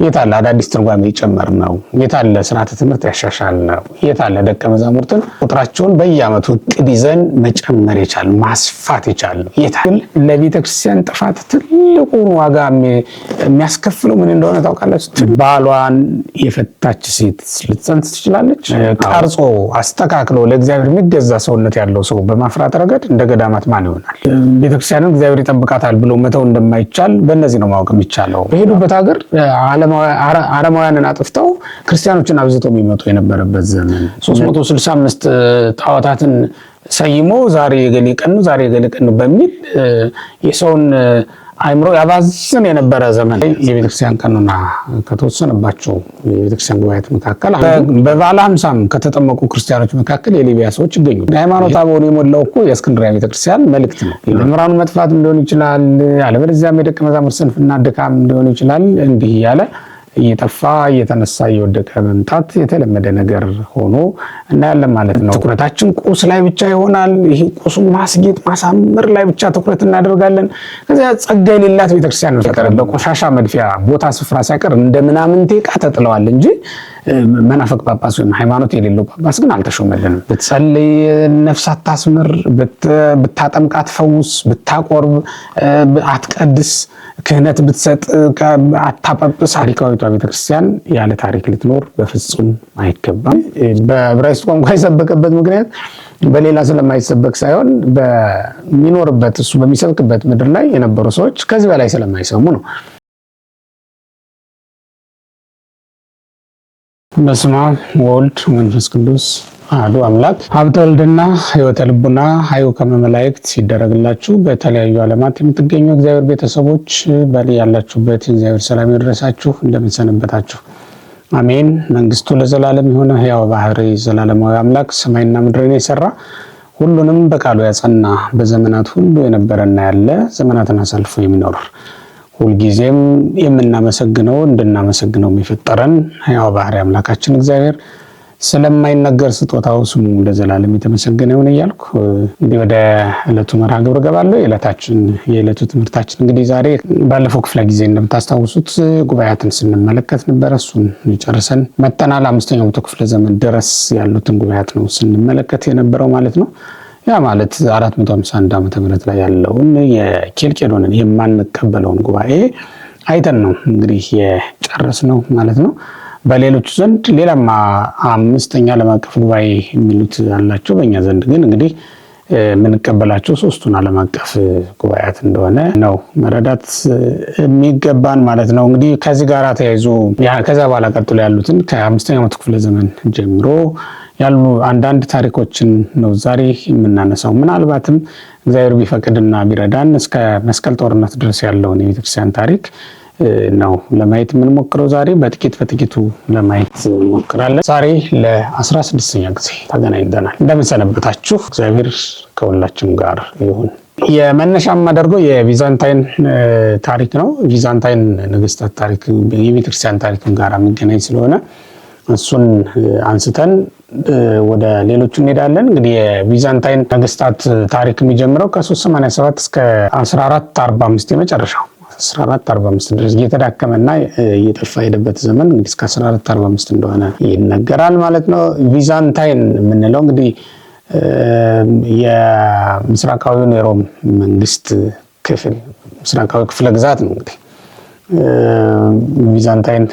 የታለ አዳዲስ ትርጓሜ ይጨመር ነው? የታለ ስርዓተ ትምህርት ያሻሻል ነው? የታለ ደቀ መዛሙርትን ቁጥራቸውን በየዓመቱ እቅድ ይዘን መጨመር የቻል ማስፋት የቻል ነው? የታለ ለቤተ ክርስቲያን ጥፋት ትልቁን ዋጋ የሚያስከፍለው ምን እንደሆነ ታውቃላችሁ? ባሏን የፈታች ሴት ልትጸንስ ትችላለች? ቀርጾ አስተካክሎ ለእግዚአብሔር የሚገዛ ሰውነት ያለው ሰው በማፍራት ረገድ እንደ ገዳማት ማን ይሆናል? ቤተክርስቲያንን እግዚአብሔር ይጠብቃታል ብሎ መተው እንደማይቻል በእነዚህ ነው ማወቅ የሚቻለው። በሄዱበት ሀገር አረማውያንን አጥፍተው ክርስቲያኖችን አብዝተው የሚመጡ የነበረበት ዘመን 365 ጣዖታትን ሰይሞ ዛሬ የገሌ ቀን ነው ዛሬ የገሌ ቀን ነው በሚል የሰውን አይምሮ ያባዝን የነበረ ዘመን። የቤተክርስቲያን ቀኖና ከተወሰነባቸው የቤተክርስቲያን ጉባኤያት መካከል በባለ 50 ከተጠመቁ ክርስቲያኖች መካከል የሊቢያ ሰዎች ይገኛሉ። ሃይማኖት አበውን የሞላው እኮ የእስክንድርያ ቤተክርስቲያን መልእክት ነው። የመምህራኑ መጥፋት ሊሆን ይችላል፣ አለበለዚያም የደቀ መዛሙርት ስንፍና ድካም ሊሆን ይችላል። እንዲህ እያለ እየጠፋ እየተነሳ እየወደቀ መምጣት የተለመደ ነገር ሆኖ እናያለን ማለት ነው። ትኩረታችን ቁስ ላይ ብቻ ይሆናል። ይሄ ቁሱን ማስጌጥ ማሳመር ላይ ብቻ ትኩረት እናደርጋለን። ከዚያ ጸጋ የሌላት ቤተክርስቲያን ነው። በቆሻሻ መድፊያ ቦታ ስፍራ ሳይቀር እንደ ምናምንቴ ዕቃ ተጥለዋል እንጂ መናፍቅ ጳጳስ ወይም ሃይማኖት የሌለው ጳጳስ ግን አልተሾመልንም። ብትጸልይ ነፍስ አታስምር፣ ብታጠምቅ አትፈውስ፣ ብታቆርብ አትቀድስ፣ ክህነት ብትሰጥ አታጳጵስ። ታሪካዊቷ ቤተክርስቲያን ያለ ታሪክ ልትኖር በፍጹም አይገባም። በዕብራይስጥ ቋንቋ የሰበከበት ምክንያት በሌላ ስለማይሰበክ ሳይሆን በሚኖርበት እሱ በሚሰብክበት ምድር ላይ የነበሩ ሰዎች ከዚህ በላይ ስለማይሰሙ ነው። በስመ አብ ወወልድ ወመንፈስ ቅዱስ አሐዱ አምላክ። ሀብተ ወልድና ሕይወተ ልቡና ሀዩ ከመመላእክት ሲደረግላችሁ በተለያዩ ዓለማት የምትገኙ እግዚአብሔር ቤተሰቦች ያላችሁበት የእግዚአብሔር ሰላም ይድረሳችሁ። እንደምንሰነበታችሁ አሜን። መንግስቱ ለዘላለም የሆነ ሕያው ባህሪ ዘላለማዊ አምላክ ሰማይና ምድርን የሰራ ሁሉንም በቃሉ ያጸና በዘመናት ሁሉ የነበረና ያለ ዘመናትን አሳልፎ የሚኖር ሁልጊዜም የምናመሰግነው እንድናመሰግነው የሚፈጠረን ሕያው ባህሪ አምላካችን እግዚአብሔር ስለማይነገር ስጦታው ስሙ ለዘላለም የተመሰገነ ይሁን እያልኩ እንግዲህ ወደ ዕለቱ መርሃ ግብር ገባለሁ። የዕለቱ ትምህርታችን እንግዲህ ዛሬ ባለፈው ክፍለ ጊዜ እንደምታስታውሱት ጉባኤያትን ስንመለከት ነበር። እሱን ጨርሰን መጠናል። 5ኛው ክፍለ ዘመን ድረስ ያሉትን ጉባኤያት ነው ስንመለከት የነበረው ማለት ነው። ያ ማለት 451 ዓመተ ምህረት ላይ ያለውን የኬልቄዶንን የማንቀበለውን ጉባኤ አይተን ነው እንግዲህ የጨረስነው ማለት ነው። በሌሎች ዘንድ ሌላም 5ኛ ዓለም አቀፍ ጉባኤ የሚሉት አላቸው። በእኛ ዘንድ ግን እንግዲህ የምንቀበላቸው 3ቱን ዓለም አቀፍ ጉባኤያት እንደሆነ ነው መረዳት የሚገባን ማለት ነው። እንግዲህ ከዚህ ጋር ተያይዞ ከዛ በኋላ ቀጥሎ ያሉትን ከ5ኛው ክፍለ ዘመን ጀምሮ ያሉ አንዳንድ ታሪኮችን ነው ዛሬ የምናነሳው። ምናልባትም እግዚአብሔር ቢፈቅድና ቢረዳን እስከ መስቀል ጦርነት ድረስ ያለውን የቤተክርስቲያን ታሪክ ነው ለማየት የምንሞክረው። ዛሬ በጥቂቱ ለማየት እንሞክራለን። ዛሬ ለ16ኛ ጊዜ ተገናኝተናል። እንደምንሰነበታችሁ። እግዚአብሔር ከሁላችን ጋር ይሁን። የመነሻ የማደርገው የቢዛንታይን ታሪክ ነው። ቢዛንታይን ነገስታት ታሪክ የቤተክርስቲያን ታሪክ ጋር የሚገናኝ ስለሆነ እሱን አንስተን ወደ ሌሎቹ እንሄዳለን። እንግዲህ የቢዛንታይን ነገስታት ታሪክ የሚጀምረው ከ387 እስከ 1445 የመጨረሻው 1445 ድረስ እየተዳከመና እየጠፋ ሄደበት ዘመን እንግዲህ እስከ 1445 እንደሆነ ይነገራል ማለት ነው። ቢዛንታይን የምንለው እንግዲህ የምስራቃዊውን የሮም መንግስት ክፍል ምስራቃዊ ክፍለ ግዛት ነው። እንግዲህ ቢዛንታይን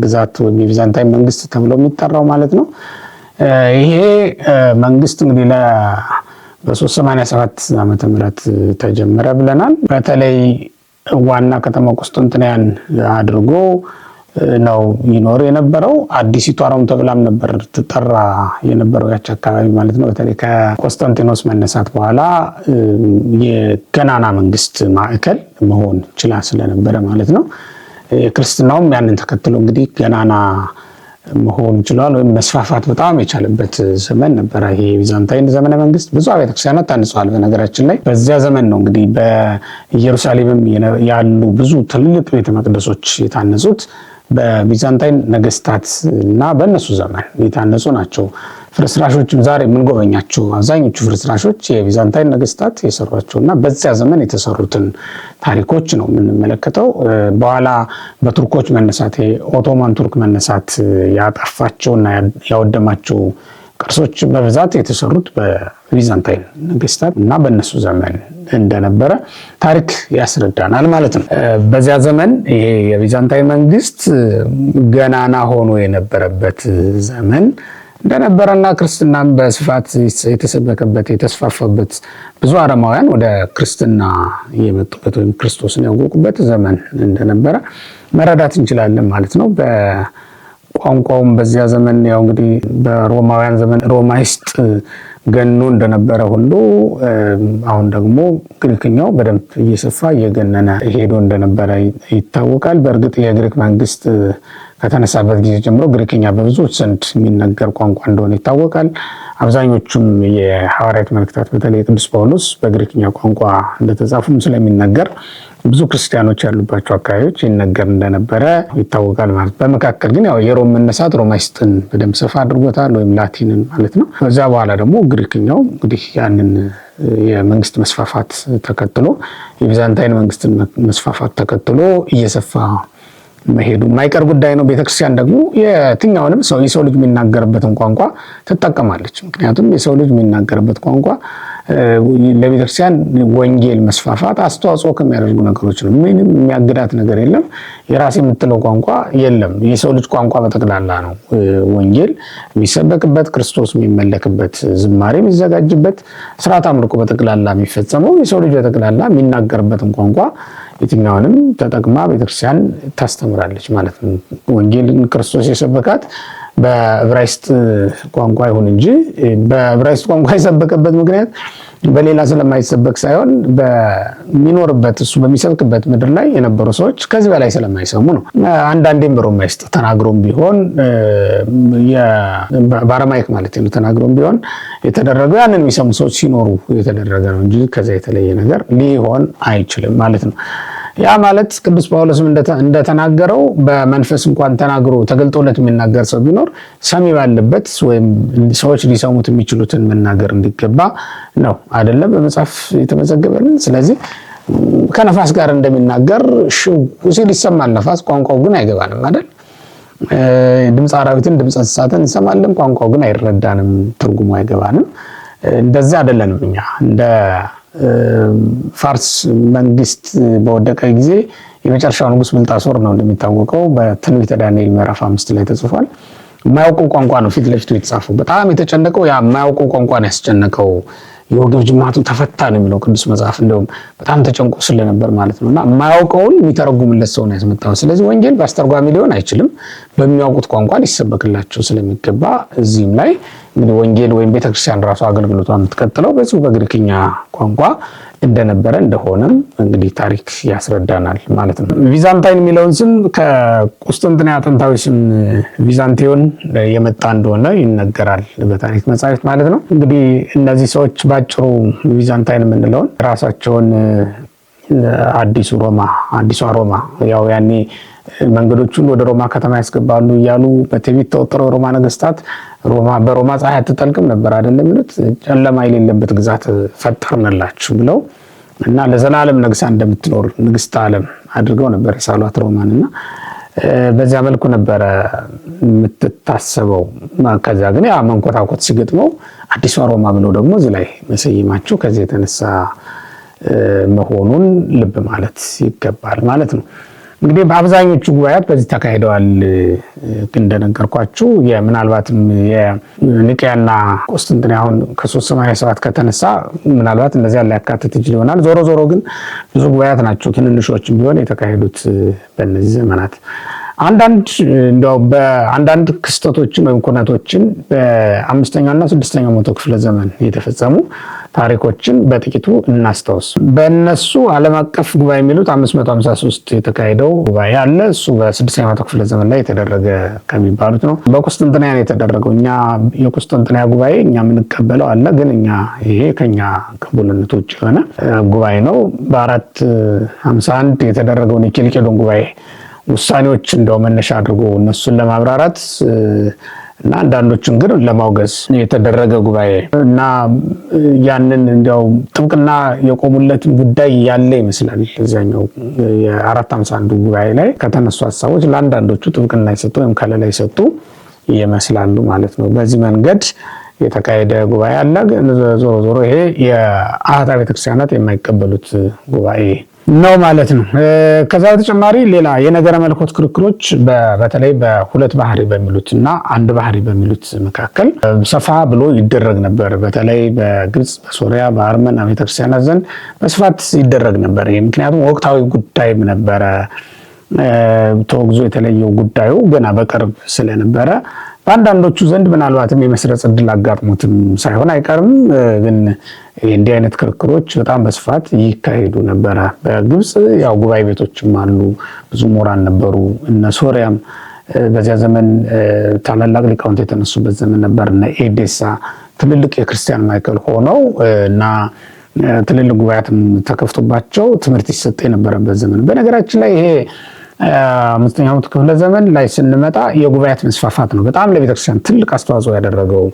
ግዛት ወይም የቢዛንታይን መንግስት ተብሎ የሚጠራው ማለት ነው። ይሄ መንግስት እንግዲህ በ387 ዓመተ ምህረት ተጀመረ ብለናል። በተለይ ዋና ከተማ ቁስጥንጥንያን አድርጎ ነው ይኖር የነበረው። አዲሲቷ ሮም ተብላም ነበር ትጠራ የነበረው ያች አካባቢ ማለት ነው። በተለይ ከቆስጠንጢኖስ መነሳት በኋላ የገናና መንግስት ማዕከል መሆን ችላ ስለነበረ ማለት ነው። ክርስትናውም ያንን ተከትሎ እንግዲህ ገናና መሆን ችሏል ወይም መስፋፋት በጣም የቻለበት ዘመን ነበር። ይሄ ቢዛንታይን ዘመነ መንግስት ብዙ አብያተ ክርስቲያናት ታንጸዋል። በነገራችን ላይ በዚያ ዘመን ነው እንግዲህ በኢየሩሳሌምም ያሉ ብዙ ትልልቅ ቤተ መቅደሶች የታነጹት በቢዛንታይን ነገስታት እና በእነሱ ዘመን የታነጹ ናቸው። ፍርስራሾችም ዛሬ የምንጎበኛቸው አብዛኞቹ ፍርስራሾች የቢዛንታይን ነገስታት የሰሯቸውና በዚያ ዘመን የተሰሩትን ታሪኮች ነው የምንመለከተው። በኋላ በቱርኮች መነሳት የኦቶማን ቱርክ መነሳት ያጠፋቸውና ያወደማቸው ቅርሶች በብዛት የተሰሩት በቢዛንታይን ነገስታት እና በእነሱ ዘመን እንደነበረ ታሪክ ያስረዳናል ማለት ነው። በዚያ ዘመን ይሄ የቢዛንታይን መንግስት ገናና ሆኖ የነበረበት ዘመን እንደነበረና ክርስትናም በስፋት የተሰበከበት የተስፋፋበት ብዙ አረማውያን ወደ ክርስትና የመጡበት ወይም ክርስቶስን ያወቁበት ዘመን እንደነበረ መረዳት እንችላለን ማለት ነው። በቋንቋውም በዚያ ዘመን ያው እንግዲህ በሮማውያን ዘመን ሮማይስጥ ገኖ እንደነበረ ሁሉ አሁን ደግሞ ግሪክኛው በደንብ እየሰፋ እየገነነ ሄዶ እንደነበረ ይታወቃል። በእርግጥ የግሪክ መንግስት ከተነሳበት ጊዜ ጀምሮ ግሪክኛ በብዙዎች ዘንድ የሚነገር ቋንቋ እንደሆነ ይታወቃል። አብዛኞቹም የሐዋርያት መልእክታት በተለይ ቅዱስ ጳውሎስ በግሪክኛ ቋንቋ እንደተጻፉም ስለሚነገር ብዙ ክርስቲያኖች ያሉባቸው አካባቢዎች ይነገር እንደነበረ ይታወቃል ማለት። በመካከል ግን ያው የሮም መነሳት ሮማይስጥን በደንብ ሰፋ አድርጎታል ወይም ላቲንን ማለት ነው። ከዚያ በኋላ ደግሞ ግሪክኛው እንግዲህ ያንን የመንግስት መስፋፋት ተከትሎ የቢዛንታይን መንግስትን መስፋፋት ተከትሎ እየሰፋ መሄዱ የማይቀር ጉዳይ ነው። ቤተክርስቲያን ደግሞ የትኛውንም የሰው ልጅ የሚናገርበትን ቋንቋ ትጠቀማለች። ምክንያቱም የሰው ልጅ የሚናገርበት ቋንቋ ለቤተክርስቲያን ወንጌል መስፋፋት አስተዋጽኦ ከሚያደርጉ ነገሮች ነው። ምንም የሚያግዳት ነገር የለም። የራስ የምትለው ቋንቋ የለም። የሰው ልጅ ቋንቋ በጠቅላላ ነው ወንጌል የሚሰበክበት፣ ክርስቶስ የሚመለክበት፣ ዝማሬ የሚዘጋጅበት፣ ስርዓት አምልኮ በጠቅላላ የሚፈጸመው የሰው ልጅ በጠቅላላ የሚናገርበትን ቋንቋ የትኛውንም ተጠቅማ ቤተክርስቲያን ታስተምራለች ማለት ነው። ወንጌልን ክርስቶስ የሰበካት በዕብራይስጥ ቋንቋ ይሁን እንጂ በዕብራይስጥ ቋንቋ የሰበከበት ምክንያት በሌላ ስለማይሰበክ ሳይሆን በሚኖርበት እሱ በሚሰብክበት ምድር ላይ የነበሩ ሰዎች ከዚህ በላይ ስለማይሰሙ ነው። አንዳንዴም በሮማይስጥ ተናግሮም ቢሆን በአረማይክ ማለት ነው ተናግሮም ቢሆን የተደረገው ያንን የሚሰሙ ሰዎች ሲኖሩ የተደረገ ነው እንጂ ከዛ የተለየ ነገር ሊሆን አይችልም ማለት ነው። ያ ማለት ቅዱስ ጳውሎስም እንደተናገረው በመንፈስ እንኳን ተናግሮ ተገልጦለት የሚናገር ሰው ቢኖር ሰሚ ባለበት ወይም ሰዎች ሊሰሙት የሚችሉትን መናገር እንዲገባ ነው አይደለም በመጽሐፍ የተመዘገበልን። ስለዚህ ከነፋስ ጋር እንደሚናገር ሽው ሲል ይሰማል ነፋስ፣ ቋንቋው ግን አይገባንም አይደል? ድምፅ አራዊትን ድምፅ እንስሳትን እንሰማለን፣ ቋንቋው ግን አይረዳንም፣ ትርጉሙ አይገባንም። እንደዛ አይደለንም እኛ እንደ ፋርስ መንግስት በወደቀ ጊዜ የመጨረሻው ንጉስ ብልጣሶር ነው እንደሚታወቀው በትንቢተ ዳንኤል ምዕራፍ 5 ላይ ተጽፏል። የማያውቀው ቋንቋ ነው ፊት ለፊቱ የተጻፈው። በጣም የተጨነቀው ያ የማያውቀው ቋንቋ ነው ያስጨነቀው። የወገብ ጅማቱ ተፈታ ነው የሚለው ቅዱስ መጽሐፍ። እንደውም በጣም ተጨንቆ ስለነበር ማለት ነውና የማያውቀውን የሚተረጉምለት ሰው ነው ያስመጣው። ስለዚህ ወንጌል በአስተርጓሚ ሊሆን አይችልም፣ በሚያውቁት ቋንቋ ሊሰበክላቸው ስለሚገባ እዚህም ላይ እንግዲህ ወንጌል ወይም ቤተክርስቲያን ራሱ አገልግሎቷ የምትቀጥለው በዚሁ በግሪክኛ ቋንቋ እንደነበረ እንደሆነም እንግዲህ ታሪክ ያስረዳናል ማለት ነው። ቢዛንታይን የሚለውን ስም ከቁስጥንጥንያ ጥንታዊ ስም ቪዛንቲዮን የመጣ እንደሆነ ይነገራል በታሪክ መጻሕፍት ማለት ነው። እንግዲህ እነዚህ ሰዎች ባጭሩ ቢዛንታይን የምንለውን ራሳቸውን አዲሷ ሮማ ያው ያኔ መንገዶቹን ወደ ሮማ ከተማ ያስገባሉ እያሉ በትዕቢት ተወጥረው የሮማ ነገስታት በሮማ ፀሐይ አትጠልቅም ነበር አይደለም የሚሉት፣ ጨለማ የሌለበት ግዛት ፈጠርንላችሁ ብለው እና ለዘላለም ነግሳ እንደምትኖር ንግስት ዓለም አድርገው ነበር የሳሏት ሮማንና በዚያ መልኩ ነበረ የምትታሰበው። ከዛ ግን ያ መንኮታኮት ሲገጥመው አዲሷ ሮማ ብለው ደግሞ እዚህ ላይ መሰየማቸው ከዚህ የተነሳ መሆኑን ልብ ማለት ይገባል ማለት ነው። እንግዲህ በአብዛኞቹ ጉባኤያት በዚህ ተካሂደዋል። እንደነገርኳችሁ ምናልባትም የኒቅያና ቁስጥንጥንያ አሁን ከ387 ከተነሳ ምናልባት እነዚያ ሊያካትት ይችል ይሆናል። ዞሮ ዞሮ ግን ብዙ ጉባኤያት ናቸው ትንንሾችም ቢሆን የተካሄዱት በእነዚህ ዘመናት። በአንዳንድ ክስተቶችን ወይም ኩነቶችን በ5ኛውና 6ኛው መቶ ክፍለ ዘመን የተፈጸሙ ታሪኮችን በጥቂቱ እናስታውስ። በእነሱ ዓለም አቀፍ ጉባኤ የሚሉት 553 የተካሄደው ጉባኤ አለ። እሱ በ6ኛው መቶ ክፍለ ዘመን ላይ የተደረገ ከሚባሉት ነው። በቁስጥንጥንያ ነው የተደረገው። እኛ የቁስጥንጥንያ ጉባኤ እኛ የምንቀበለው አለ፣ ግን ይሄ ከኛ ቅቡልነት ውጭ የሆነ ጉባኤ ነው። በ451 የተደረገውን የኬልቄዶን ጉባኤ ውሳኔዎች እንደው መነሻ አድርጎ እነሱን ለማብራራት እና አንዳንዶችን ግን ለማውገዝ የተደረገ ጉባኤ እና ያንን እንዲያው ጥብቅና የቆሙለት ጉዳይ ያለ ይመስላል። እዛኛው የ451 ጉባኤ ላይ ከተነሱ ሀሳቦች ለአንዳንዶቹ ጥብቅና የሰጡ ወይም ከለላ የሰጡ ይመስላሉ ማለት ነው። በዚህ መንገድ የተካሄደ ጉባኤ አለ። ግን ዞሮ ዞሮ ይሄ የአህታ ቤተክርስቲያናት የማይቀበሉት ጉባኤ ነው ማለት ነው። ከዛ በተጨማሪ ሌላ የነገረ መለኮት ክርክሮች በተለይ በሁለት ባህሪ በሚሉት እና አንድ ባህሪ በሚሉት መካከል ሰፋ ብሎ ይደረግ ነበር። በተለይ በግብጽ፣ በሶሪያ፣ በአርመን ቤተክርስቲያናት ዘንድ በስፋት ይደረግ ነበር። ምክንያቱም ወቅታዊ ጉዳይም ነበረ። ተወግዞ የተለየው ጉዳዩ ገና በቅርብ ስለነበረ በአንዳንዶቹ ዘንድ ምናልባትም የመስረጽ ዕድል አጋጥሞትም ሳይሆን አይቀርም። ግን እንዲህ አይነት ክርክሮች በጣም በስፋት ይካሄዱ ነበረ። በግብጽ ያው ጉባኤ ቤቶችም አሉ፣ ብዙ ምሁራን ነበሩ። እነ ሶሪያም በዚያ ዘመን ታላላቅ ሊቃውንት የተነሱበት ዘመን ነበር። እነ ኤዴሳ ትልልቅ የክርስቲያን ማዕከል ሆነው እና ትልልቅ ጉባኤያትም ተከፍቶባቸው ትምህርት ይሰጥ የነበረበት ዘመን። በነገራችን ላይ ይሄ 5ኛው ክፍለ ዘመን ላይ ስንመጣ የጉባኤያት መስፋፋት ነው በጣም ለቤተክርስቲያን ትልቅ አስተዋጽኦ ያደረገው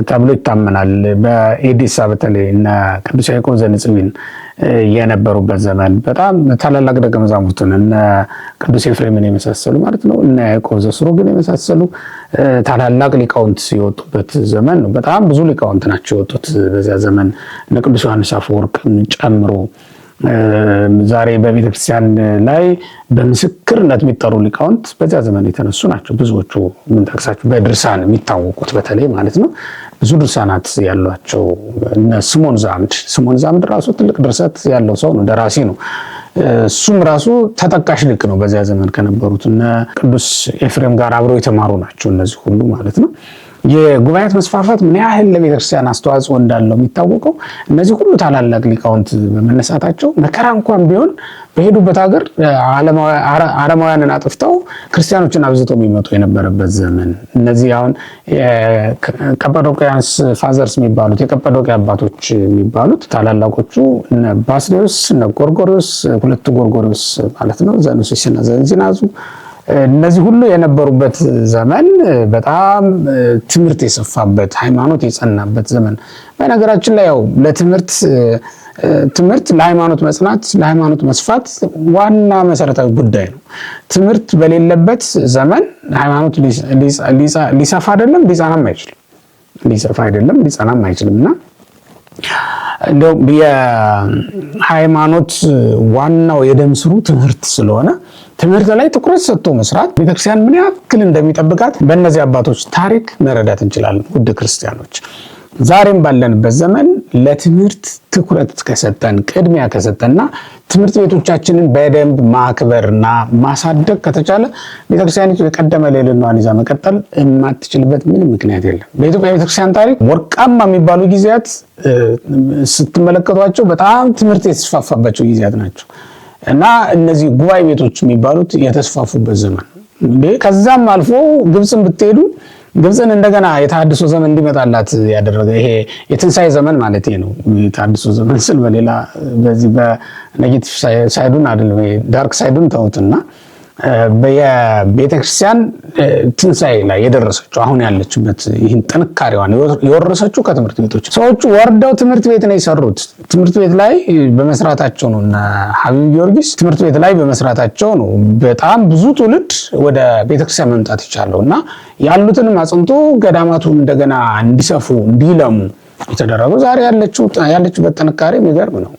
ተብሎ ይታመናል። በኤዴሳ በተለይ እነ ቅዱስ ያዕቆብ ዘንጽዊን የነበሩበት ዘመን በጣም ታላላቅ ደቀ መዛሙርትን እነ ቅዱስ ኤፍሬምን የመሳሰሉ ማለት ነው፣ እነ ያዕቆብ ዘስሩግን የመሳሰሉ ታላላቅ ሊቃውንት የወጡበት ዘመን ነው። በጣም ብዙ ሊቃውንት ናቸው የወጡት በዚያ ዘመን እነ ቅዱስ ዮሐንስ አፈወርቅን ጨምሮ ዛሬ በቤተክርስቲያን ላይ በምስክርነት የሚጠሩ ሊቃውንት በዚያ ዘመን የተነሱ ናቸው። ብዙዎቹ የምንጠቅሳቸው በድርሳን የሚታወቁት በተለይ ማለት ነው ብዙ ድርሳናት ያሏቸው እነ ስምዖን ዘአምድ ራሱ ትልቅ ድርሰት ያለው ሰው ነው፣ ደራሲ ነው። እሱም ራሱ ተጠቃሽ ሊቅ ነው። በዚያ ዘመን ከነበሩት እነ ቅዱስ ኤፍሬም ጋር አብረው የተማሩ ናቸው እነዚህ ሁሉ ማለት ነው። የጉባኤያት መስፋፋት ምን ያህል ለቤተክርስቲያን አስተዋጽኦ እንዳለው የሚታወቀው እነዚህ ሁሉ ታላላቅ ሊቃውንት በመነሳታቸው መከራ እንኳን ቢሆን በሄዱበት ሀገር አረማውያንን አጥፍተው ክርስቲያኖችን አብዝተው የሚመጡ የነበረበት ዘመን። እነዚህ አሁን ቀጳዶቅያንስ ፋዘርስ የሚባሉት የቀጳዶቅያ አባቶች የሚባሉት ታላላቆቹ እነ ባስልዮስ፣ እነ ጎርጎርዮስ፣ ሁለቱ ጎርጎርዮስ ማለት ነው፣ ዘኑሲስና ዘንዚናዙ እነዚህ ሁሉ የነበሩበት ዘመን በጣም ትምህርት የሰፋበት ሃይማኖት የጸናበት ዘመን። በነገራችን ላይ ያው ትምህርት ለሃይማኖት መጽናት ለሃይማኖት መስፋት ዋና መሰረታዊ ጉዳይ ነው። ትምህርት በሌለበት ዘመን ሃይማኖት ሊሰፋ አይደለም ሊጸናም አይችልም። ሊሰፋ አይደለም ሊጸናም አይችልምና እንደው የሃይማኖት ዋናው የደም ስሩ ትምህርት ስለሆነ ትምህርት ላይ ትኩረት ሰጥቶ መስራት ቤተክርስቲያን ምን ያክል እንደሚጠብቃት በእነዚህ አባቶች ታሪክ መረዳት እንችላለን። ውድ ክርስቲያኖች ዛሬም ባለንበት ዘመን ለትምህርት ትኩረት ከሰጠን ቅድሚያ ከሰጠንና ትምህርት ቤቶቻችንን በደንብ ማክበርና ማሳደግ ከተቻለ ቤተክርስቲያኒቱ የቀደመ ልዕልናዋን ይዛ መቀጠል የማትችልበት ምንም ምክንያት የለም። በኢትዮጵያ ቤተክርስቲያን ታሪክ ወርቃማ የሚባሉ ጊዜያት ስትመለከቷቸው በጣም ትምህርት የተስፋፋባቸው ጊዜያት ናቸው እና እነዚህ ጉባኤ ቤቶች የሚባሉት የተስፋፉበት ዘመን ከዛም አልፎ ግብፅን ብትሄዱ ግብፅን እንደገና የተሐድሶ ዘመን እንዲመጣላት ያደረገ ይሄ የትንሣኤ ዘመን ማለት ነው። የተሐድሶ ዘመን ስል በሌላ በዚህ በኔጌቲቭ ሳይዱን አይደለም፣ ዳርክ ሳይዱን ተውትና በቤተክርስቲያን ትንሣኤ ላይ የደረሰችው አሁን ያለችበት ይህን ጥንካሬዋን የወረሰችው ከትምህርት ቤቶች ሰዎቹ ወርደው ትምህርት ቤት ነው የሰሩት። ትምህርት ቤት ላይ በመስራታቸው ነው እና ሀቢብ ጊዮርጊስ ትምህርት ቤት ላይ በመስራታቸው ነው በጣም ብዙ ትውልድ ወደ ቤተክርስቲያን መምጣት ይቻለው እና ያሉትንም አጽንቶ ገዳማቱን እንደገና እንዲሰፉ እንዲለሙ የተደረገው ዛሬ ያለችበት ጥንካሬ የሚገርም ነው።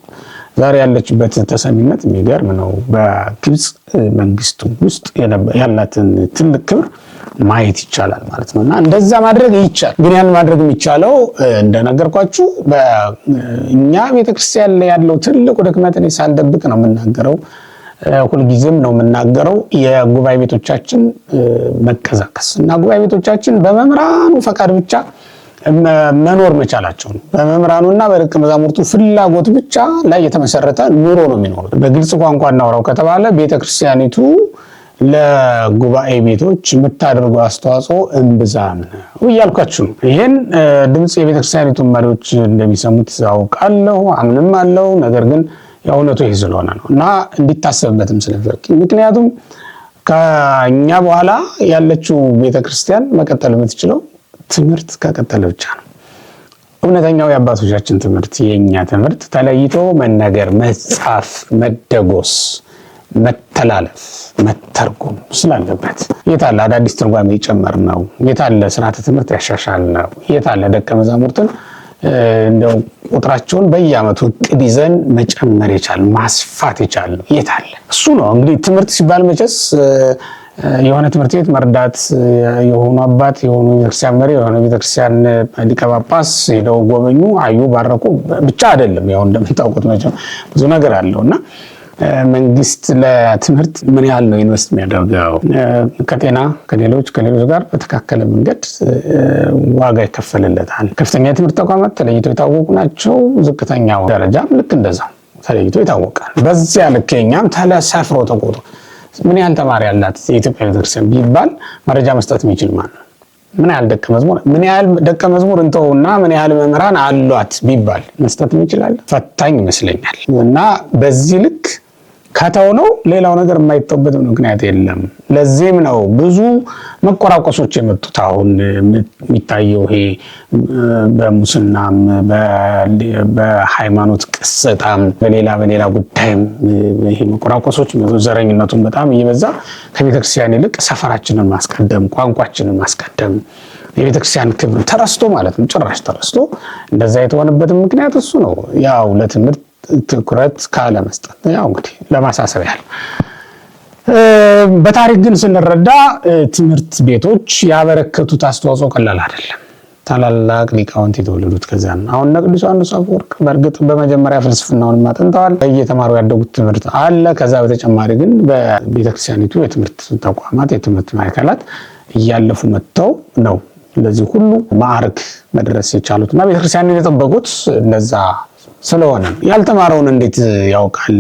ዛሬ ያለችበት ተሰሚነት የሚገርም ነው። በግብጽ መንግስት ውስጥ ያላትን ትልቅ ክብር ማየት ይቻላል ማለት ነውና እንደዛ ማድረግ ይቻላል። ግን ያን ማድረግ የሚቻለው እንደነገርኳችሁ በእኛ ቤተክርስቲያን ላይ ያለው ትልቁ ድክመት እኔ ሳልደብቅ ነው የምናገረው፣ ሁልጊዜም ነው የምናገረው የጉባኤ ቤቶቻችን መቀዛቀስ እና ጉባኤ ቤቶቻችን በመምህራኑ ፈቃድ ብቻ መኖር መቻላቸው ነው። በመምህራኑና በደቀ መዛሙርቱ ፍላጎት ብቻ ላይ የተመሰረተ ኑሮ ነው የሚኖሩት። በግልጽ ቋንቋ እናውራው ከተባለ ቤተክርስቲያኒቱ ለጉባኤ ቤቶች የምታደርገው አስተዋጽኦ እምብዛም ነው እያልኳችሁ ነው። ይሄን ድምጽ የቤተክርስቲያኒቱ መሪዎች እንደሚሰሙት አውቃለሁ፣ አምንም አለው። ነገር ግን የእውነቱ ይህ ስለሆነ ነው እና እንዲታሰብበትም ስለፈለኩ ምክንያቱም ከኛ በኋላ ያለችው ቤተክርስቲያን መቀጠል የምትችለው ትምህርት ከቀጠለ ብቻ ነው። እውነተኛው የአባቶቻችን ትምህርት የኛ ትምህርት ተለይቶ መነገር፣ መጻፍ፣ መደጎስ፣ መተላለፍ፣ መተርጎም ስላለበት የታለ አዳዲስ ትርጓሜ ይጨመር ነው? የታለ ስርዓተ ትምህርት ያሻሻል ነው? የታለ ደቀ መዛሙርትን እንደው ቁጥራቸውን በየዓመቱ እቅድ ይዘን መጨመር የቻል ማስፋት የቻል ነው? የታለ? እሱ ነው እንግዲህ ትምህርት ሲባል መቼስ የሆነ ትምህርት ቤት መርዳት የሆኑ አባት የሆኑ ቤተክርስቲያን መሪ የሆነ ቤተክርስቲያን ሊቀ ጳጳስ ሄደው ጎበኙ፣ አዩ፣ ባረኩ ብቻ አይደለም። ያው እንደምታውቁት መቼም ብዙ ነገር አለውና መንግስት ለትምህርት ምን ያህል ነው ኢንቨስት የሚያደርገው? ከጤና ከሌሎች ጋር በተካከለ መንገድ ዋጋ ይከፈልለታል። ከፍተኛ የትምህርት ተቋማት ተለይተው የታወቁ ናቸው። ዝቅተኛው ደረጃም ልክ እንደዛው ተለይቶ ይታወቃል። በዚያ ልክ የኛም ተሰፍሮ ተቆጥሮ ምን ያህል ተማሪ ያላት የኢትዮጵያ ቤተክርስቲያን ቢባል መረጃ መስጠት የሚችል ማን ነው? ምን ያህል ደቀ መዝሙር እንተውና ምን ያህል መምህራን አሏት ቢባል መስጠት ይችላል? ፈታኝ ይመስለኛል። እና በዚህ ልክ ከተው ነው ሌላው ነገር የማይተውበት ምክንያት የለም። ለዚህም ነው ብዙ መቆራቆሶች የመጡት። አሁን የሚታየው ይሄ በሙስናም በሃይማኖት ቅስጣም በሌላ ጉዳይም ይሄ መቆራቆሶች ዘረኝነቱን በጣም እየበዛ ከቤተክርስቲያን ይልቅ ሰፈራችንን ማስቀደም፣ ቋንቋችንን ማስቀደም የቤተክርስቲያን ክብር ተረስቶ ማለት ነው፣ ጭራሽ ተረስቶ እንደዛ የተሆነበት ምክንያት እሱ ነው። ያው ለትምህርት ትኩረት ካለመስጠት ያው እንግዲህ ለማሳሰብ ያህል። በታሪክ ግን ስንረዳ ትምህርት ቤቶች ያበረከቱት አስተዋጽኦ ቀላል አይደለም። ታላላቅ ሊቃውንት የተወለዱት ከዛ ነው። አሁን ቅዱስ ዮሐንስ አፈወርቅ በእርግጥ በመጀመሪያ ፍልስፍናውን ማጥንተዋል፣ እየተማሩ ያደጉት ትምህርት አለ። ከዛ በተጨማሪ ግን በቤተክርስቲያኒቱ የትምህርት ተቋማት የትምህርት ማዕከላት እያለፉ መጥተው ነው ለዚህ ሁሉ ማዕረግ መድረስ የቻሉትና ቤተክርስቲያንን የጠበቁት እንደዛ ስለሆነ ያልተማረውን እንዴት ያውቃል?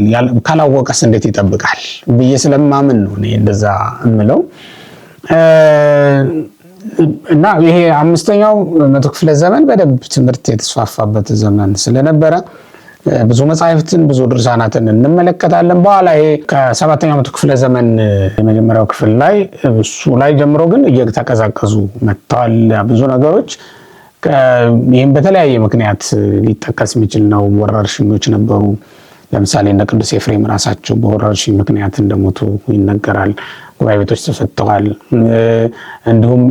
ካላወቀስ እንዴት ይጠብቃል ብዬ ስለማምን ነው እኔ እንደዛ እምለው። እና ይሄ 5ኛው መቶ ክፍለ ዘመን በደንብ ትምህርት የተስፋፋበት ዘመን ስለነበረ ብዙ መጻሕፍትን ብዙ ድርሳናትን እንመለከታለን። በኋላ ይሄ ከ7ኛው መቶ ክፍለ ዘመን የመጀመሪያው ክፍል ላይ እሱ ላይ ጀምሮ ግን እየተቀዛቀዙ መጥተዋል ብዙ ነገሮች። ይህም በተለያየ ምክንያት ሊጠቀስ የሚችል ነው። ወረርሽኞች ነበሩ። ለምሳሌ እነ ቅዱስ ኤፍሬም ራሳቸው በወረርሽኝ ምክንያት እንደሞቱ ይነገራል። ጉባኤ ቤቶች ተፈተዋል። እንዲሁም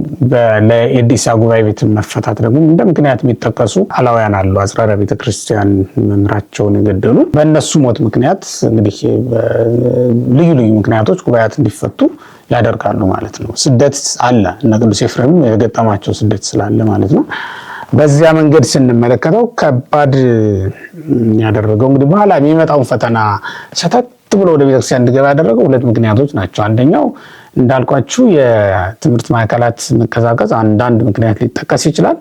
ለኤዲሳ ጉባኤ ቤት መፈታት ደግሞ እንደ ምክንያት የሚጠቀሱ አላውያን አሉ። አጽራረ ቤተክርስቲያን መምህራቸውን የገደሉ በእነሱ ሞት ምክንያት እንግዲህ ልዩ ምክንያቶች ጉባኤያት እንዲፈቱ ያደርጋሉ ማለት ነው። ስደት አለ። እነ ቅዱስ ኤፍሬም የገጠማቸው ስደት ስላለ ማለት ነው። በዚያ መንገድ ስንመለከተው ከባድ ያደረገው እንግዲህ በኋላ የሚመጣውን ፈተና ሰተት ብሎ ወደ ቤተክርስቲያን እንዲገባ ያደረገው 2 ምክንያቶች ናቸው። አንደኛው እንዳልኳችሁ የትምህርት ማዕከላት መቀዛቀዝ አንዳንድ ምክንያት ሊጠቀስ ይችላል።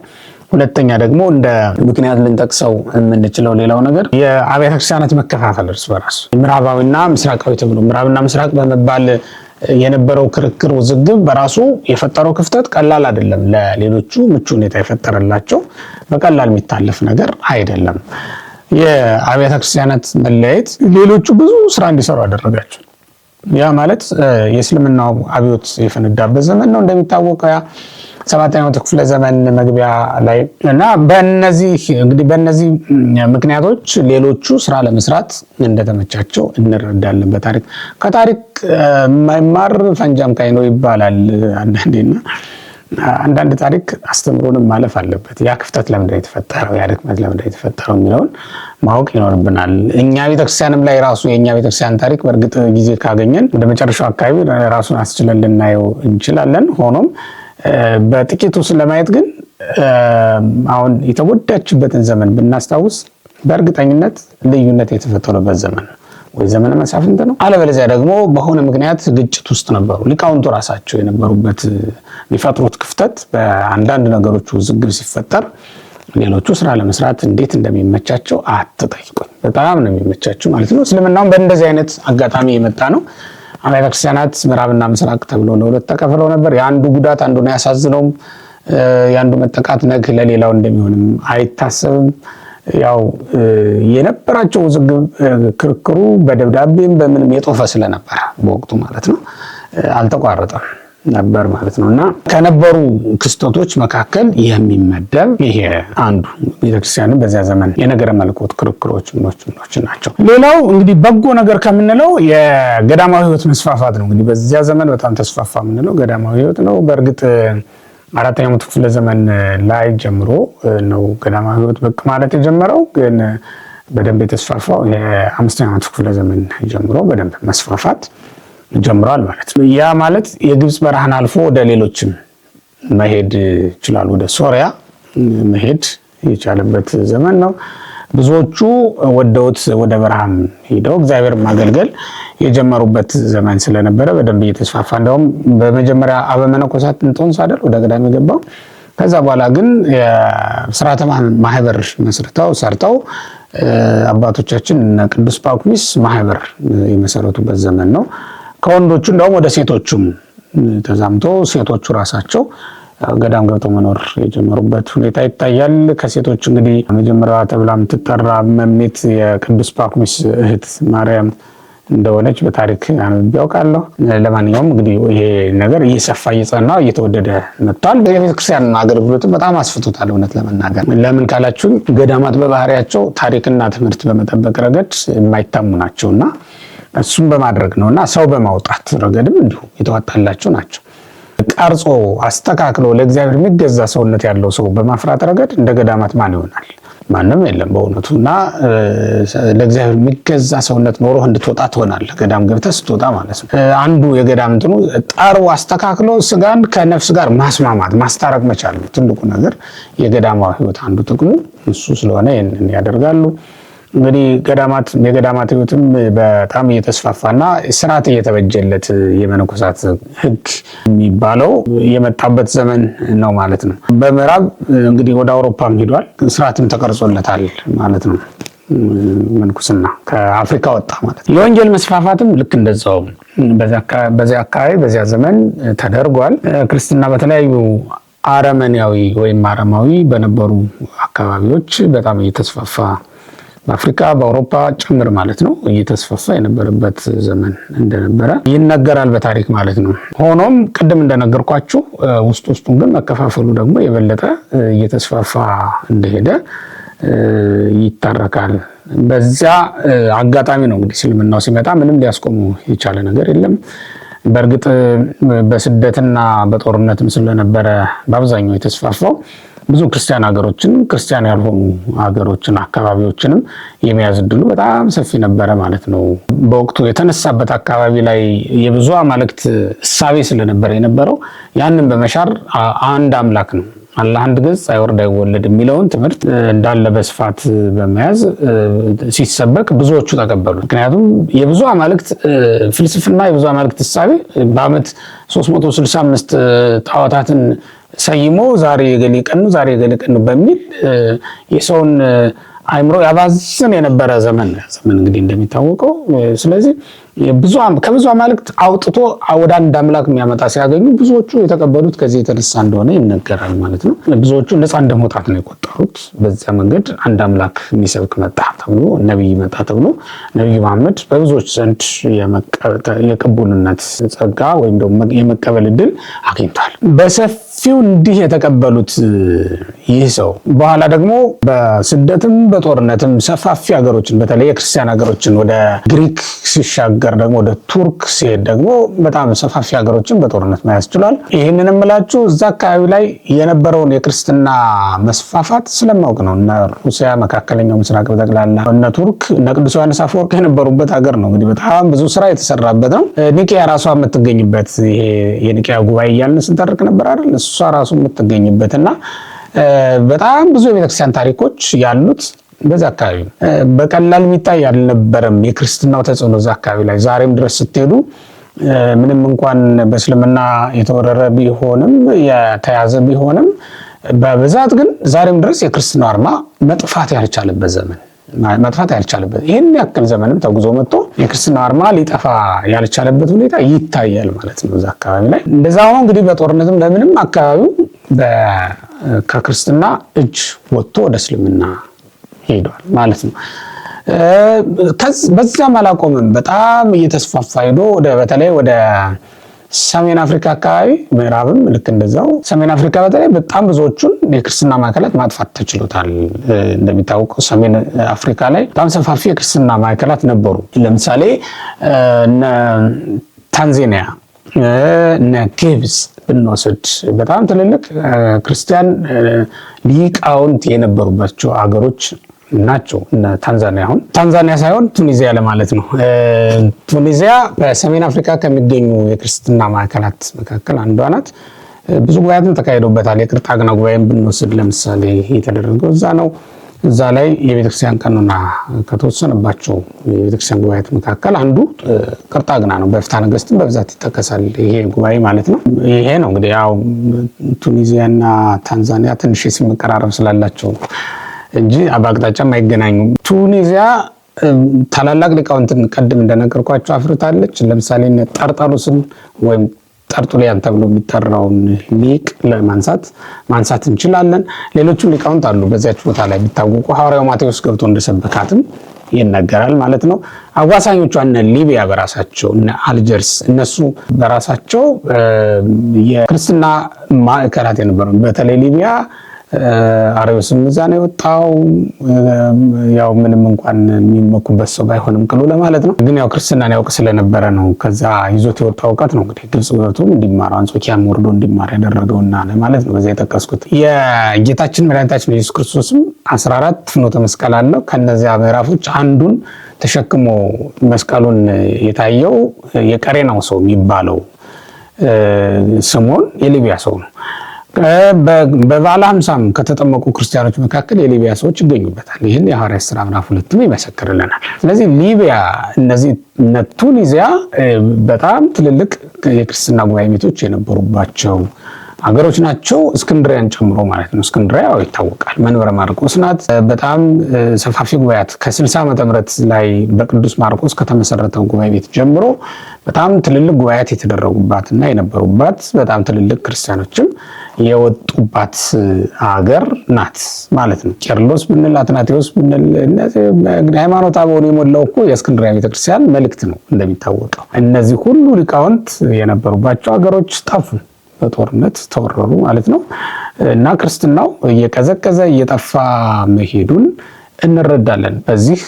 ሁለተኛ ደግሞ እንደ ምክንያት ልንጠቅሰው የምንችለው ሌላው ነገር የአብያተ ክርስቲያናት መከፋፈል እርስ በራሱ ምዕራባዊና ምስራቃዊ ተብሎ ምዕራብና ምስራቅ በመባል የነበረው ክርክር ውዝግብ በራሱ የፈጠረው ክፍተት ቀላል አይደለም። ለሌሎቹ ምቹ ሁኔታ የፈጠረላቸው በቀላል የሚታለፍ ነገር አይደለም። የአብያተ ክርስቲያናት መለያየት ሌሎቹ ብዙ ስራ እንዲሰሩ አደረጋቸው። ያ ማለት የእስልምናው አብዮት የፈነዳበት ዘመን ነው እንደሚታወቀው ያ 7ኛው ክፍለ ዘመን መግቢያ ላይ እና በእነዚህ ምክንያቶች ሌሎቹ ስራ ለመስራት እንደተመቻቸው እንረዳለን። በታሪክ ከታሪክ የማይማር ፈንጃም ካይ ነው ይባላል አንዳንዴና አንዳንድ ታሪክ አስተምሮንም ማለፍ አለበት። ያ ክፍተት ለምንድን የተፈጠረው ያ ድክመት ለምንድን የተፈጠረው የሚለውን ማወቅ ይኖርብናል። እኛ ቤተክርስቲያንም ላይ ራሱ የኛ ቤተክርስቲያን ታሪክ በእርግጥ ጊዜ ካገኘን ወደ መጨረሻው አካባቢ ራሱን አስችለን ልናየው እንችላለን። ሆኖም በጥቂቱ ስለማየት ግን አሁን የተጎዳችበትን ዘመን ብናስታውስ በእርግጠኝነት ልዩነት የተፈጠረበት ዘመን ነው ወይ ዘመነ መሳፍንት ነው። አለበለዚያ ደግሞ በሆነ ምክንያት ግጭት ውስጥ ነበሩ። ሊቃውንቱ ራሳቸው የነበሩበት የሚፈጥሩት ክፍተት በአንዳንድ ነገሮች ውዝግብ ሲፈጠር ሌሎቹ ስራ ለመስራት እንዴት እንደሚመቻቸው አትጠይቁኝ። በጣም ነው የሚመቻቸው ማለት ነው። እስልምናውም በእንደዚህ አይነት አጋጣሚ የመጣ ነው። አብያተ ክርስቲያናት ምዕራብና ምስራቅ ተብሎ ለሁለት ተከፍለው ነበር። የአንዱ ጉዳት አንዱን ያሳዝነውም የአንዱ መጠቃት ነግ ለሌላው እንደሚሆንም አይታሰብም። ያው የነበራቸው ውዝግብ ክርክሩ በደብዳቤም በምንም የጦፈ ስለነበረ በወቅቱ ማለት ነው አልተቋረጠም ነበር ማለት ነውና ከነበሩ ክስተቶች መካከል የሚመደብ ይሄ አንዱ ቤተክርስቲያንን በዚያ ዘመን የነገረ መለኮት ክርክሮች ምኖች ናቸው። ሌላው እንግዲህ በጎ ነገር ከምንለው የገዳማዊ ሕይወት መስፋፋት ነው። እንግዲህ በዚያ ዘመን በጣም ተስፋፋ የምንለው ገዳማዊ ሕይወት ነው። በእርግጥ አራተኛው መቶ ክፍለ ዘመን ላይ ጀምሮ ነው ገዳማዊ ሕይወት ብቅ ማለት የጀመረው። ግን በደንብ የተስፋፋው የአምስተኛው መቶ ክፍለ ዘመን ጀምሮ በደንብ መስፋፋት ጀምሯል ማለት ነው። ያ ማለት የግብጽ በረሃን አልፎ ወደ ሌሎችም መሄድ ይችላል። ወደ ሶሪያ መሄድ የቻለበት ዘመን ነው። ብዙዎቹ ወደውት ወደ በረሃም ሄደው እግዚአብሔር ማገልገል የጀመሩበት ዘመን ስለነበረ በደንብ እየተስፋፋ እንደውም በመጀመሪያ አበመነኮሳት እንጦንስ አይደል ወደ ገዳም የገባው። ከዛ በኋላ ግን የሥርዓተ ማህበር መስርተው ሰርተው አባቶቻችን እነ ቅዱስ ጳኩሚስ ማህበር የመሰረቱበት ዘመን ነው። ከወንዶቹ እንደውም ወደ ሴቶቹም ተዛምቶ ሴቶቹ ራሳቸው ገዳም ገብተው መኖር የጀመሩበት ሁኔታ ይታያል። ከሴቶች እንግዲህ መጀመሪያዋ ተብላ የምትጠራ እመቤት የቅዱስ ጳኩሚስ እህት ማርያም እንደሆነች በታሪክ አንብቤ አውቃለሁ። ለማንኛውም እንግዲህ ይሄ ነገር እየሰፋ እየጸና እየተወደደ መጥቷል። በቤተክርስቲያን አገልግሎትም በጣም አስፍቶታል። እውነት ለመናገር ለምን ካላችሁኝ ገዳማት በባህሪያቸው ታሪክና ትምህርት በመጠበቅ ረገድ የማይታሙ ናቸውና እሱም በማድረግ ነውና ሰው በማውጣት ረገድም እንዲሁ የተዋጣላቸው ናቸው። ቀርጾ አስተካክሎ ለእግዚአብሔር የሚገዛ ሰውነት ያለው ሰው በማፍራት ረገድ እንደ ገዳማት ማን ይሆናል? ማንም የለም በእውነቱና ለእግዚአብሔር የሚገዛ ሰውነት ኖሮ እንድትወጣ ትሆናለህ። ገዳም ገብተህ ስትወጣ ማለት ነው። አንዱ የገዳም እንትኑ ጠርቦ አስተካክሎ ስጋን ከነፍስ ጋር ማስማማት ማስታረቅ መቻል ነው ትልቁ ነገር። የገዳማዊ ሕይወት አንዱ ጥቅሙ እሱ ስለሆነ ይህንን ያደርጋሉ። እንግዲህ የገዳማት ሕይወትም በጣም እየተስፋፋና ስርዓት እየተበጀለት የመነኮሳት ሕግ የሚባለው የመጣበት ዘመን ነው ማለት ነው። በምዕራብ እንግዲህ ወደ አውሮፓም ሄዷል፣ ስርዓትም ተቀርጾለታል ማለት ነው። መንኩስና ከአፍሪካ ወጣ ማለት ነው። የወንጌል መስፋፋትም ልክ እንደዛው በዚያ አካባቢ በዚያ ዘመን ተደርጓል። ክርስትና በተለያዩ አረመኔያዊ ወይም አረማዊ በነበሩ አካባቢዎች በጣም እየተስፋፋ በአፍሪካ በአውሮፓ ጭምር ማለት ነው እየተስፋፋ የነበረበት ዘመን እንደነበረ ይነገራል በታሪክ ማለት ነው። ሆኖም ቅድም እንደነገርኳችሁ ውስጡን ግን መከፋፈሉ ደግሞ የበለጠ እየተስፋፋ እንደሄደ ይታረካል። በዚያ አጋጣሚ ነው እንግዲህ እስልምናው ሲመጣ ምንም ሊያስቆሙ የቻለ ነገር የለም። በእርግጥ በስደትና በጦርነትም ስለነበረ በአብዛኛው የተስፋፋው ብዙ ክርስቲያን ሀገሮችን ክርስቲያን ያልሆኑ ሀገሮችን አካባቢዎችንም የሚያዝ ዕድሉ በጣም ሰፊ ነበረ ማለት ነው። በወቅቱ የተነሳበት አካባቢ ላይ የብዙ አማልክት እሳቤ ስለነበረ የነበረው ያንን በመሻር አንድ አምላክ ነው አላህ አንድ ገጽ አይወርድ አይወለድ የሚለውን ትምህርት እንዳለ በስፋት በመያዝ ሲሰበክ ብዙዎቹ ተቀበሉ። ምክንያቱም የብዙ አማልክት ፍልስፍና የብዙ አማልክት እሳቤ በአመት 365 ጣዖታትን ሰይሞ ዛሬ የገሌ ቀን ነው ዛሬ የገሌ ቀን ነው በሚል የሰውን አይምሮ ያባዝን የነበረ ዘመን እንግዲህ እንደሚታወቀው። ስለዚህ ከብዙ አማልክት አውጥቶ ወደ አንድ አምላክ የሚያመጣ ሲያገኙ ብዙዎቹ የተቀበሉት ከዚህ የተነሳ እንደሆነ ይነገራል ማለት ነው። ብዙዎቹ ነፃ እንደመውጣት ነው የቆጠሩት። በዚያ መንገድ አንድ አምላክ የሚሰብክ መጣ ተብሎ ነብይ መጣ ተብሎ ነብዩ መሐመድ በብዙዎች ዘንድ የቅቡልነት ጸጋ ወይም ደግሞ የመቀበል ዕድል አግኝቷል። በሰፊው እንዲህ የተቀበሉት ይህ ሰው በኋላ ደግሞ በስደትም በጦርነትም ሰፋፊ ሀገሮችን በተለይ የክርስቲያን ሀገሮችን ወደ ግሪክ ሲሻገር ደግሞ ወደ ቱርክ ሲሄድ ደግሞ በጣም ሰፋፊ ሀገሮችን በጦርነት መያዝ ችሏል። ይህንን እምላችሁ እዛ አካባቢ ላይ የነበረውን የክርስትና መስፋፋት ስለማውቅ ነው። እነ ሩሲያ፣ መካከለኛው ምስራቅ በጠቅላላ እነ ቱርክ፣ እነ ቅዱስ ዮሐንስ አፈወርቅ የነበሩበት ሀገር ነው። እንግዲህ በጣም ብዙ ስራ የተሰራበት ነው። ኒቂያ ራሷ የምትገኝበት ይሄ የኒቂያ ጉባኤ እያልን ስንጠርቅ ነበር አይደል? እሷ ራሱ የምትገኝበት እና በጣም ብዙ የቤተክርስቲያን ታሪኮች ያሉት በዛ አካባቢ በቀላል የሚታይ አልነበረም የክርስትናው ተጽዕኖ እዛ አካባቢ ላይ። ዛሬም ድረስ ስትሄዱ ምንም እንኳን በእስልምና የተወረረ ቢሆንም የተያዘ ቢሆንም በብዛት ግን ዛሬም ድረስ የክርስትናው አርማ መጥፋት ያልቻለበት ይህን ያክል ዘመንም ተጉዞ መጥቶ የክርስትናው አርማ ሊጠፋ ያልቻለበት ሁኔታ ይታያል ማለት ነው እዛ አካባቢ ላይ። እንደዛ ሆኖ እንግዲህ በጦርነትም ለምንም አካባቢው ከክርስትና እጅ ወጥቶ ወደ እስልምና ሄዷል ማለት ነው። በዛም አላቆምም። በጣም እየተስፋፋ ሄዶ በተለይ ወደ ሰሜን አፍሪካ አካባቢ ምዕራብም ልክ እንደዛው ሰሜን አፍሪካ በተለይ በጣም ብዙዎቹን የክርስትና ማዕከላት ማጥፋት ተችሎታል። እንደሚታወቀው ሰሜን አፍሪካ ላይ በጣም ሰፋፊ የክርስትና ማዕከላት ነበሩ። ለምሳሌ እነ ታንዛኒያ እነ ግብጽ ብንወስድ በጣም ትልልቅ ክርስቲያን ሊቃውንት የነበሩባቸው አገሮች ናቸው። ታንዛኒያ አሁን ታንዛኒያ ሳይሆን ቱኒዚያ ለማለት ነው። ቱኒዚያ በሰሜን አፍሪካ ከሚገኙ የክርስትና ማዕከላት መካከል አንዷ ናት። ብዙ ጉባኤያትን ተካሂዶበታል። የቅርጣግና ጉባኤን ብንወስድ ለምሳሌ የተደረገው እዛ ነው። እዛ ላይ የቤተክርስቲያን ቀኖና ከተወሰነባቸው የቤተክርስቲያን ጉባኤያት መካከል አንዱ ቅርጣግና ነው። በፍትሐ ነገሥትም በብዛት ይጠቀሳል ይሄ ጉባኤ ማለት ነው። ይሄ ነው እንግዲህ ያው ቱኒዚያና ታንዛኒያ ትንሽ የስም መቀራረብ ስላላቸው እንጂ በአቅጣጫም አይገናኙም። ቱኒዚያ ታላላቅ ሊቃውንትን ቀድም እንደነገርኳቸው አፍርታለች። ለምሳሌ ጠርጠሉስን ወይም ጠርጡሊያን ተብሎ የሚጠራውን ሊቅ ማንሳት እንችላለን። ሌሎችም ሊቃውንት አሉ በዚያች ቦታ ላይ የሚታወቁ። ሐዋርያው ማቴዎስ ገብቶ እንደሰበካትም ይነገራል ማለት ነው። አዋሳኞቿ እነ ሊቢያ በራሳቸው እነ አልጀርስ እነሱ በራሳቸው የክርስትና ማዕከላት የነበሩ በተለይ ሊቢያ አርዮስም እዛ ነው የወጣው። ያው ምንም እንኳን የሚመኩበት ሰው ባይሆንም ቅሉ ለማለት ነው። ግን ያው ክርስትናን ያውቅ ስለነበረ ነው ከዛ ይዞት የወጣው እውቀት ነው እንግዲህ ግብጽ ገብቶ እንዲማር አንጾኪያም ወርዶ እንዲማር ያደረገውና ለማለት ነው በዛ የጠቀስኩት። የጌታችን መድኃኒታችን ኢየሱስ ክርስቶስም 14 ፍኖተ መስቀል አለው። ከነዚያ ምዕራፎች አንዱን ተሸክሞ መስቀሉን የታየው የቀሬናው ሰው የሚባለው ስምዖን የሊቢያ ሰው ነው። በበዓለ ሃምሳም ከተጠመቁ ክርስቲያኖች መካከል የሊቢያ ሰዎች ይገኙበታል። ይህን የሐዋርያት ሥራ ምዕራፍ 2 ይመሰክርልናል። ስለዚህ ሊቢያ እነዚህ ቱኒዚያ በጣም ትልልቅ የክርስትና ጉባኤ ቤቶች የነበሩባቸው አገሮች ናቸው። እስክንድሪያን ጨምሮ ማለት ነው። እስክንድሪያ ይታወቃል፣ መንበረ ማርቆስ ናት። በጣም ሰፋፊ ጉባኤያት ከ60 ዓመተ ምህረት ላይ በቅዱስ ማርቆስ ከተመሰረተው ጉባኤ ቤት ጀምሮ በጣም ትልልቅ ጉባኤያት የተደረጉባትና የነበሩባት በጣም ትልልቅ ክርስቲያኖችም የወጡባት ሀገር ናት ማለት ነው። ቄርሎስ ብንል አትናቴዎስ ብንል እንግዲህ ሃይማኖት አበውን የሞላው እኮ የእስክንድሪያ ቤተክርስቲያን መልእክት ነው እንደሚታወቀው። እነዚህ ሁሉ ሊቃውንት የነበሩባቸው ሀገሮች ጠፉ፣ በጦርነት ተወረሩ ማለት ነው። እና ክርስትናው እየቀዘቀዘ እየጠፋ መሄዱን እንረዳለን በዚህ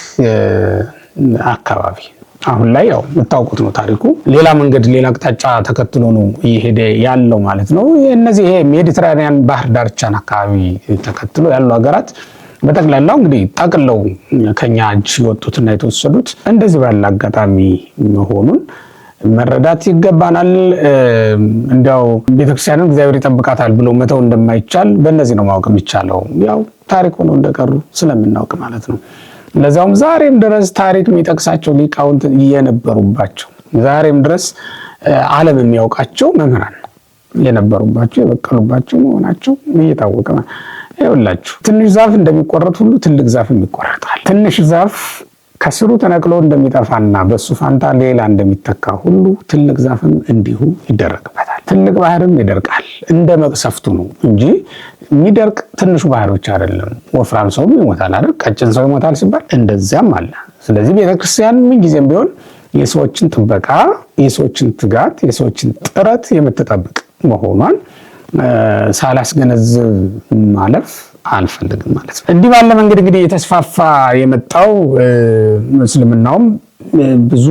አካባቢ። አሁን ላይ ያው የምታውቁት ነው ታሪኩ። ሌላ መንገድ ሌላ አቅጣጫ ተከትሎ ነው እየሄደ ያለው ማለት ነው። እነዚህ ይሄ ሜዲትራኒያን ባህር ዳርቻን አካባቢ ተከትሎ ያሉ ሀገራት በጠቅላላው እንግዲህ ጠቅለው ከኛ እጅ የወጡትና የተወሰዱት እንደዚህ ባለ አጋጣሚ መሆኑን መረዳት ይገባናል። እንዲያው ቤተክርስቲያንን እግዚአብሔር ይጠብቃታል ብሎ መተው እንደማይቻል በእነዚህ ነው ማወቅ የሚቻለው። ያው ታሪክ ሆነው እንደቀሩ ስለምናውቅ ማለት ነው። ለዛውም ዛሬም ድረስ ታሪክ የሚጠቅሳቸው ሊቃውንት የነበሩባቸው ዛሬም ድረስ ዓለም የሚያውቃቸው መምህራን የነበሩባቸው የበቀሉባቸው መሆናቸው እየታወቀ ይኸውላችሁ። ትንሽ ዛፍ እንደሚቆረጥ ሁሉ ትልቅ ዛፍም ይቆረጣል። ትንሽ ዛፍ ከስሩ ተነቅሎ እንደሚጠፋና በሱ ፋንታ ሌላ እንደሚተካ ሁሉ ትልቅ ዛፍም እንዲሁ ይደረግበታል። ትልቅ ባህርም ይደርቃል። እንደ መቅሰፍቱ ነው እንጂ የሚደርቅ ትንሹ ባህር ብቻ አይደለም። ወፍራም ሰውም ይሞታል አይደል? ቀጭን ሰው ይሞታል ሲባል እንደዚያም አለ። ስለዚህ ቤተክርስቲያን ምን ጊዜም ቢሆን የሰዎችን ጥበቃ፣ የሰዎችን ትጋት፣ የሰዎችን ጥረት የምትጠብቅ መሆኗን ሳላስገነዝብ ማለፍ አልፈልግም ማለት ነው። እንዲህ ባለ መንገድ እንግዲህ የተስፋፋ የመጣው እስልምናውም ብዙ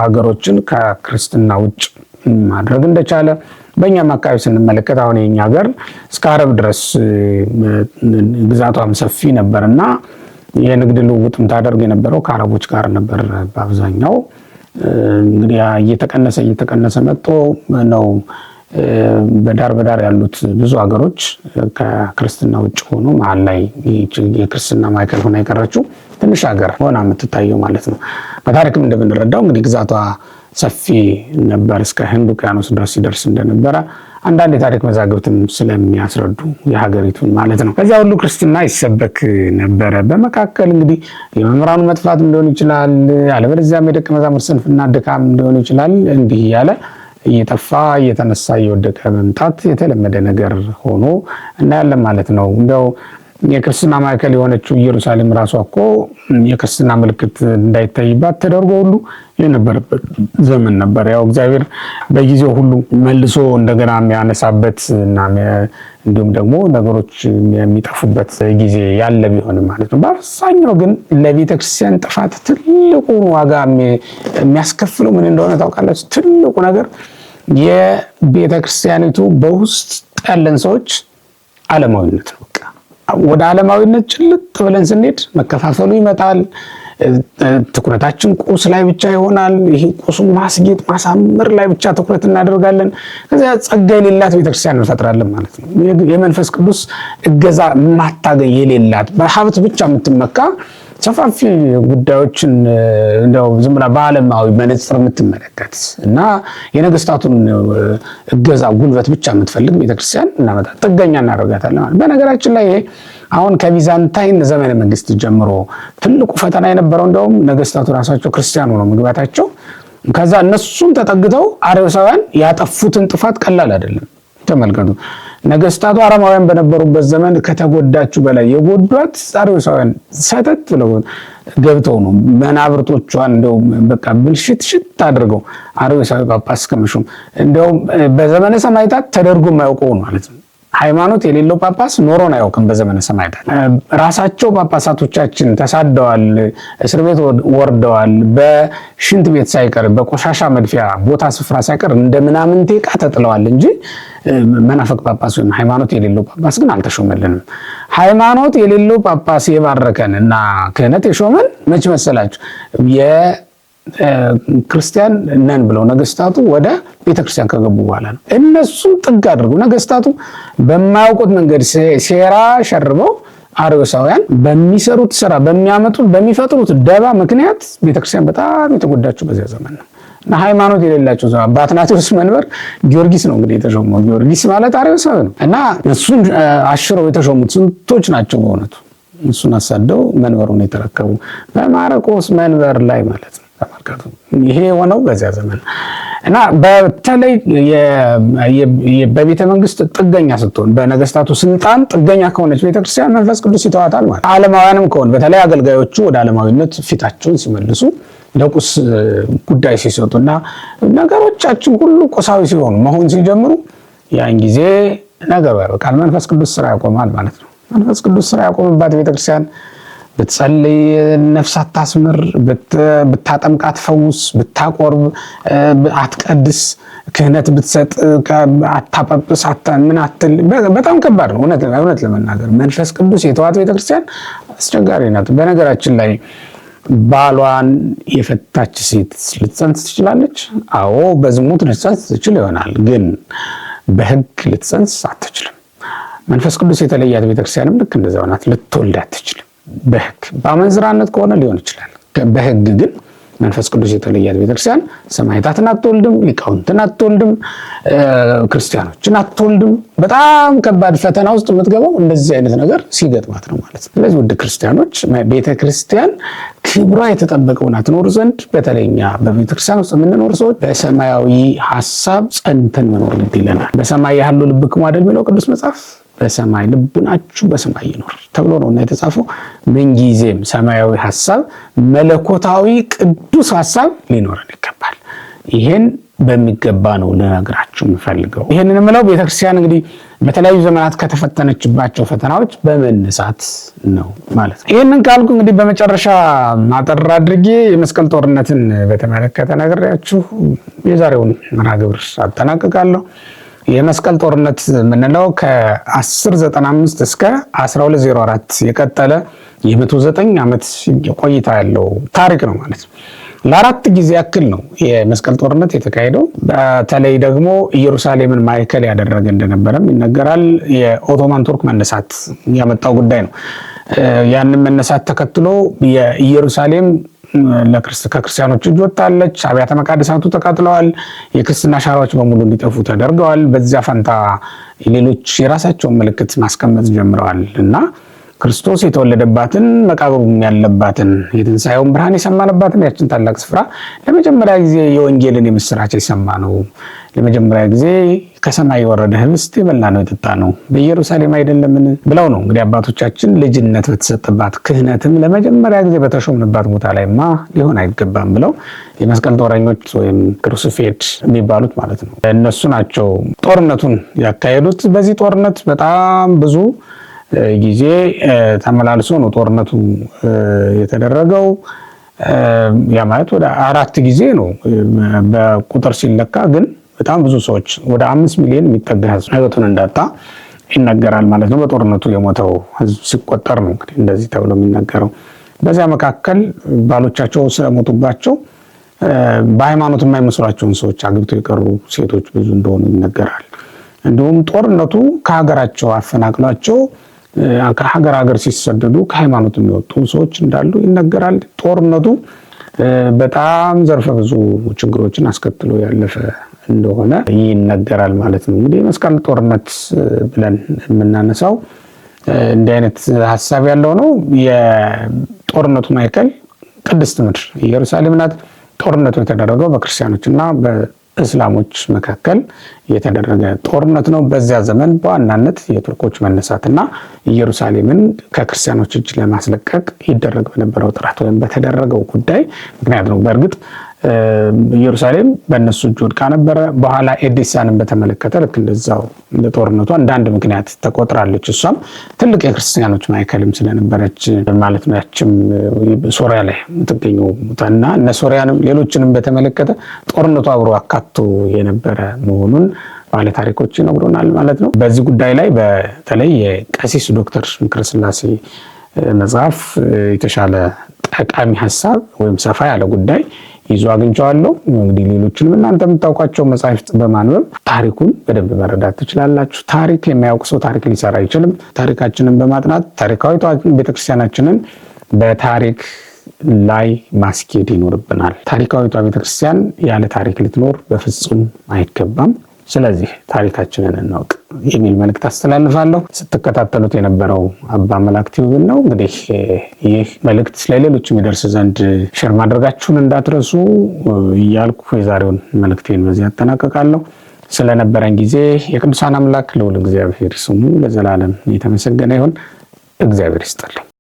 ሀገሮችን ከክርስትና ውጭ ማድረግ እንደቻለ በእኛም አካባቢ ስንመለከት አሁን የኛ ሀገር እስከ አረብ ድረስ ግዛቷም ሰፊ ነበርና የንግድ ልውውጥም ታደርግ የነበረው ከአረቦች ጋር ነበር በአብዛኛው። እንግዲህ እየተቀነሰ መጥቶ ነው በዳር ያሉት ብዙ ሀገሮች ከክርስትና ውጭ ሆኖ መሀል ላይ የክርስትና ማዕከል ሆና የቀረችው ትንሽ ሀገር ሆና የምትታየው ማለት ነው። በታሪክም እንደምንረዳው እንግዲህ ግዛቷ ሰፊ ነበር፣ እስከ ህንድ ውቅያኖስ ድረስ ይደርስ እንደነበረ አንዳንድ የታሪክ መዛግብትም ስለሚያስረዱ የሀገሪቱን ማለት ነው። ከዚያ ሁሉ ክርስትና ይሰበክ ነበረ። በመካከል እንግዲህ የመምህራኑ መጥፋትም ሊሆን ይችላል፣ አለበለዚያም የደቀ መዛሙርት ስንፍና ድካም ሊሆን ይችላል። እንዲህ እያለ እየጠፋ እየተነሳ እየወደቀ መምጣት የተለመደ ነገር ሆኖ እናያለን ማለት ነው። እንደው የክርስትና ማዕከል የሆነችው ኢየሩሳሌም ራሷ እኮ የክርስትና ምልክት እንዳይታይባት ተደርጎ ሁሉ የነበረበት ዘመን ነበር። ያው እግዚአብሔር በጊዜው ሁሉ መልሶ እንደገና የሚያነሳበት እና እንዲሁም ደግሞ ነገሮች የሚጠፉበት ጊዜ ያለ ቢሆንም ማለት ነው። በአብዛኛው ግን ለቤተክርስቲያን ጥፋት ትልቁን ዋጋ የሚያስከፍለው ምን እንደሆነ ታውቃላችሁ? ትልቁ ነገር የቤተክርስቲያኒቱ በውስጥ ያለን ሰዎች ዓለማዊነት ነው። በቃ ወደ ዓለማዊነት ጭልጥ ብለን ስንሄድ መከፋፈሉ ይመጣል። ትኩረታችን ቁስ ላይ ብቻ ይሆናል። ይሄ ቁሱን ማስጌጥ ማሳመር ላይ ብቻ ትኩረት እናደርጋለን። ከዚያ ጸጋ የሌላት ቤተክርስቲያን እንፈጥራለን ማለት ነው። የመንፈስ ቅዱስ እገዛ ማታገኝ የሌላት በሀብት ብቻ የምትመካ ሰፋፊ ጉዳዮችን እንደው ዝም ብላ በዓለማዊ መነጽር የምትመለከት እና የነገስታቱን እገዛ ጉልበት ብቻ የምትፈልግ ቤተክርስቲያን እናመጣ ጥገኛ እናደርጋታለን። በነገራችን ላይ አሁን ከቢዛንታይን ዘመነ መንግስት ጀምሮ ትልቁ ፈተና የነበረው እንደውም ነገስታቱ ራሳቸው ክርስቲያኑ ነው ምግባታቸው። ከዛ እነሱም ተጠግተው አርዮሳውያን ያጠፉትን ጥፋት ቀላል አይደለም። ተመልከቱ። ነገስታቱ አረማውያን በነበሩበት ዘመን ከተጎዳችሁ በላይ የጎዷት አርዮሳውያን ሰተት ብለው ገብተው ነው መናብርቶቿን እንደው በቃ ብልሽት አድርገው አርዮሳዊ ጳጳስ ከመሾም እንደው በዘመነ ሰማዕታት ተደርጎ የማያውቀው ማለት ነው። ሃይማኖት የሌለው ጳጳስ ኖሮን አያውቅም። በዘመነ ሰማዕታት ራሳቸው ጳጳሳቶቻችን ተሳደዋል፣ እስር ቤት ወርደዋል። በሽንት ቤት ሳይቀር በቆሻሻ መድፊያ ቦታ ስፍራ ሳይቀር እንደ ምናምንቴ ዕቃ ተጥለዋል እንጂ መናፍቅ ጳጳስ ወይም ሃይማኖት የሌለው ጳጳስ ግን አልተሾመልንም። ሃይማኖት የሌለው ጳጳስ የባረከን እና ክህነት የሾመን መች መሰላችሁ? ክርስቲያን ነን ብለው ነገስታቱ ወደ ቤተክርስቲያን ከገቡ በኋላ ነው። እነሱን ጥግ አድርገው ነገስታቱ በማያውቁት መንገድ ሴራ ሸርበው አርዮሳውያን በሚሰሩት ስራ በሚፈጥሩት ደባ ምክንያት ቤተክርስቲያን በጣም የተጎዳችው በዚያ ዘመን ነው። እና ሃይማኖት የሌላቸው በአትናቴዎስ መንበር ጊዮርጊስ ነው እንግዲህ የተሾመው። ጊዮርጊስ ማለት አርዮሳዊ ነው። እና እሱን አሽረው የተሾሙት ስንቶች ናቸው በእውነቱ። እሱን አሳደው መንበሩን የተረከቡ በማርቆስ መንበር ላይ ማለት ነው። ተመልከቱ። ይሄ የሆነው በዚያ ዘመን እና በተለይ በቤተ መንግስት ጥገኛ ስትሆን በነገስታቱ ስልጣን ጥገኛ ከሆነች ቤተክርስቲያን መንፈስ ቅዱስ ይተዋታል ማለት። ዓለማውያንም ከሆነ በተለይ አገልጋዮቹ ወደ ዓለማዊነት ፊታቸውን ሲመልሱ ለቁስ ጉዳይ ሲሰጡና ነገሮቻችን ሁሉ ቁሳዊ ሲሆኑ መሆን ሲጀምሩ ያን ጊዜ ነገሩ ያበቃል። መንፈስ ቅዱስ ስራ ያቆማል ማለት ነው። መንፈስ ቅዱስ ስራ ያቆምባት ቤተክርስቲያን ብትጸልይ ነፍስ አታስምር፣ ብታጠምቅ አትፈውስ፣ ብታቆርብ አትቀድስ፣ ክህነት ብትሰጥ አታጳጵስ፣ ምን አትል። በጣም ከባድ ነው እውነት ለመናገር መንፈስ ቅዱስ የተዋት ቤተክርስቲያን አስቸጋሪ ናት። በነገራችን ላይ ባሏን የፈታች ሴት ልትጸንስ ትችላለች። አዎ በዝሙት ልትጸንስ ትችል ይሆናል፣ ግን በህግ ልትጸንስ አትችልም። መንፈስ ቅዱስ የተለያት ቤተክርስቲያንም ልክ እንደዛው ናት። ልትወልድ አትችልም። በህግ በአመንዝራነት ከሆነ ሊሆን ይችላል። በህግ ግን መንፈስ ቅዱስ የተለያት ቤተክርስቲያን ሰማዕታትን አትወልድም፣ ሊቃውንትን አትወልድም፣ ክርስቲያኖችን አትወልድም። በጣም ከባድ ፈተና ውስጥ የምትገባው እንደዚህ አይነት ነገር ሲገጥማት ነው ማለት ነው። ስለዚህ ውድ ክርስቲያኖች ቤተክርስቲያን ክብሯ የተጠበቀውና ትኖር ዘንድ በተለይኛ በቤተክርስቲያን ውስጥ የምንኖር ሰዎች በሰማያዊ ሐሳብ ጸንተን መኖር ግድ ይለናል። በሰማይ ያሉ ልብክሙ አይደል የሚለው ቅዱስ መጽሐፍ፣ በሰማይ ልቡናችሁ በሰማይ ይኖር ተብሎ ነው እና የተጻፈው። ምንጊዜም ሰማያዊ ሐሳብ መለኮታዊ ቅዱስ ሐሳብ ሊኖረን ይገባል። ይሄን በሚገባ ነው ልነግራችሁ የምፈልገው። ይሄንን የምለው ቤተክርስቲያን እንግዲህ በተለያዩ ዘመናት ከተፈተነችባቸው ፈተናዎች በመነሳት ነው ማለት ነው። ይሄንን ካልኩ እንግዲህ በመጨረሻ አጠር አድርጌ የመስቀል ጦርነትን በተመለከተ ነግሬያችሁ የዛሬውን መርሃ ግብር አጠናቅቃለሁ። የመስቀል ጦርነት የምንለው ከ1095 እስከ 1204 የቀጠለ የ109 ዓመት ቆይታ ያለው ታሪክ ነው ማለት ነው። ለአራት ጊዜ ያክል ነው የመስቀል ጦርነት የተካሄደው። በተለይ ደግሞ ኢየሩሳሌምን ማዕከል ያደረገ እንደነበረም ይነገራል። የኦቶማን ቱርክ መነሳት ያመጣው ጉዳይ ነው። ያንን መነሳት ተከትሎ የኢየሩሳሌም ከክርስቲያኖች እጅ ወጣለች። አብያተ መቃደሳቱ ተቃጥለዋል። የክርስትና ሻራዎች በሙሉ እንዲጠፉ ተደርገዋል። በዚያ ፈንታ ሌሎች የራሳቸውን ምልክት ማስቀመጥ ጀምረዋል እና ክርስቶስ የተወለደባትን መቃብሩም ያለባትን የትንሣኤውን ብርሃን የሰማንባትን ያችን ታላቅ ስፍራ ለመጀመሪያ ጊዜ የወንጌልን የምስራች የሰማ ነው። ለመጀመሪያ ጊዜ ከሰማይ የወረደ ህብስት የበላ ነው የጠጣ ነው በኢየሩሳሌም አይደለምን ብለው ነው እንግዲህ አባቶቻችን ልጅነት በተሰጠባት ክህነትም ለመጀመሪያ ጊዜ በተሾምንባት ቦታ ላይማ ሊሆን አይገባም ብለው የመስቀል ጦረኞች ወይም ክሩሲፌድ የሚባሉት ማለት ነው እነሱ ናቸው ጦርነቱን ያካሄዱት። በዚህ ጦርነት በጣም ብዙ ጊዜ ተመላልሶ ነው ጦርነቱ የተደረገው። ያ ማለት ወደ 4 ጊዜ ነው በቁጥር ሲለካ፣ ግን በጣም ብዙ ሰዎች ወደ 5 ሚሊዮን የሚጠጋ ህዝብ ህይወቱን እንዳጣ ይነገራል ማለት ነው። በጦርነቱ የሞተው ህዝብ ሲቆጠር ነው እንግዲህ እንደዚህ ተብሎ የሚነገረው። በዚያ መካከል ባሎቻቸው ስለሞቱባቸው በሃይማኖት የማይመስሏቸውን ሰዎች አግብተው የቀሩ ሴቶች ብዙ እንደሆኑ ይነገራል። እንዲሁም ጦርነቱ ከሀገራቸው አፈናቅሏቸው ከሀገር ሲሰደዱ ከሃይማኖት የሚወጡ ሰዎች እንዳሉ ይነገራል። ጦርነቱ በጣም ዘርፈ ብዙ ችግሮችን አስከትሎ ያለፈ እንደሆነ ይነገራል ማለት ነው። እንግዲህ መስቀል ጦርነት ብለን የምናነሳው እንዲህ አይነት ሀሳብ ያለው ነው። የጦርነቱ ማዕከል ቅድስት ምድር ኢየሩሳሌም ናት። ጦርነቱ የተደረገው በክርስቲያኖችና በእስላሞች መካከል የተደረገ ጦርነት ነው። በዚያ ዘመን በዋናነት የቱርኮች መነሳትና ኢየሩሳሌምን ከክርስቲያኖች እጅ ለማስለቀቅ ይደረግ በነበረው ጥረት ወይም በተደረገው ጉዳይ ምክንያት ነው። በእርግጥ ኢየሩሳሌም በእነሱ እጅ ወድቃ ነበረ። በኋላ ኤዴሳንን በተመለከተ ልክ እንደዛው እንደ ጦርነቷ እንደ አንድ ምክንያት ተቆጥራለች። እሷም ትልቅ የክርስቲያኖች ማዕከልም ስለነበረች ማለት ነው። ያችም ሶሪያ ላይ የምትገኘው እና እነ ሶሪያንም ሌሎችንም በተመለከተ ጦርነቱ አብሮ አካቶ የነበረ መሆኑን ባለ ታሪኮች ይነግሩናል ማለት ነው። በዚህ ጉዳይ ላይ በተለይ የቀሲስ ዶክተር ምክረስላሴ መጽሐፍ የተሻለ ጠቃሚ ሀሳብ ወይም ሰፋ ያለ ጉዳይ ይዞ አግኝቻለሁ። እንግዲህ ሌሎችንም እናንተ የምታውቋቸው መጽሐፍት በማንበብ ታሪኩን በደንብ መረዳት ትችላላችሁ። ታሪክ የማያውቅ ሰው ታሪክ ሊሰራ አይችልም። ታሪካችንን በማጥናት ታሪካዊቷ ቤተክርስቲያናችንን በታሪክ ላይ ማስኬድ ይኖርብናል። ታሪካዊቷ ቤተክርስቲያን ያለ ታሪክ ልትኖር በፍጹም አይገባም። ስለዚህ ታሪካችንን እናውቅ የሚል መልእክት አስተላልፋለሁ። ስትከታተሉት የነበረው አባ መላክ ቲዩብን ነው። እንግዲህ ይህ መልእክት ለሌሎች የሚደርስ ዘንድ ሼር ማድረጋችሁን እንዳትረሱ እያልኩ የዛሬውን መልእክቴን በዚህ አጠናቀቃለሁ። ስለነበረን ጊዜ የቅዱሳን አምላክ ልዑል እግዚአብሔር ስሙ ለዘላለም የተመሰገነ ይሁን። እግዚአብሔር ይስጥልኝ።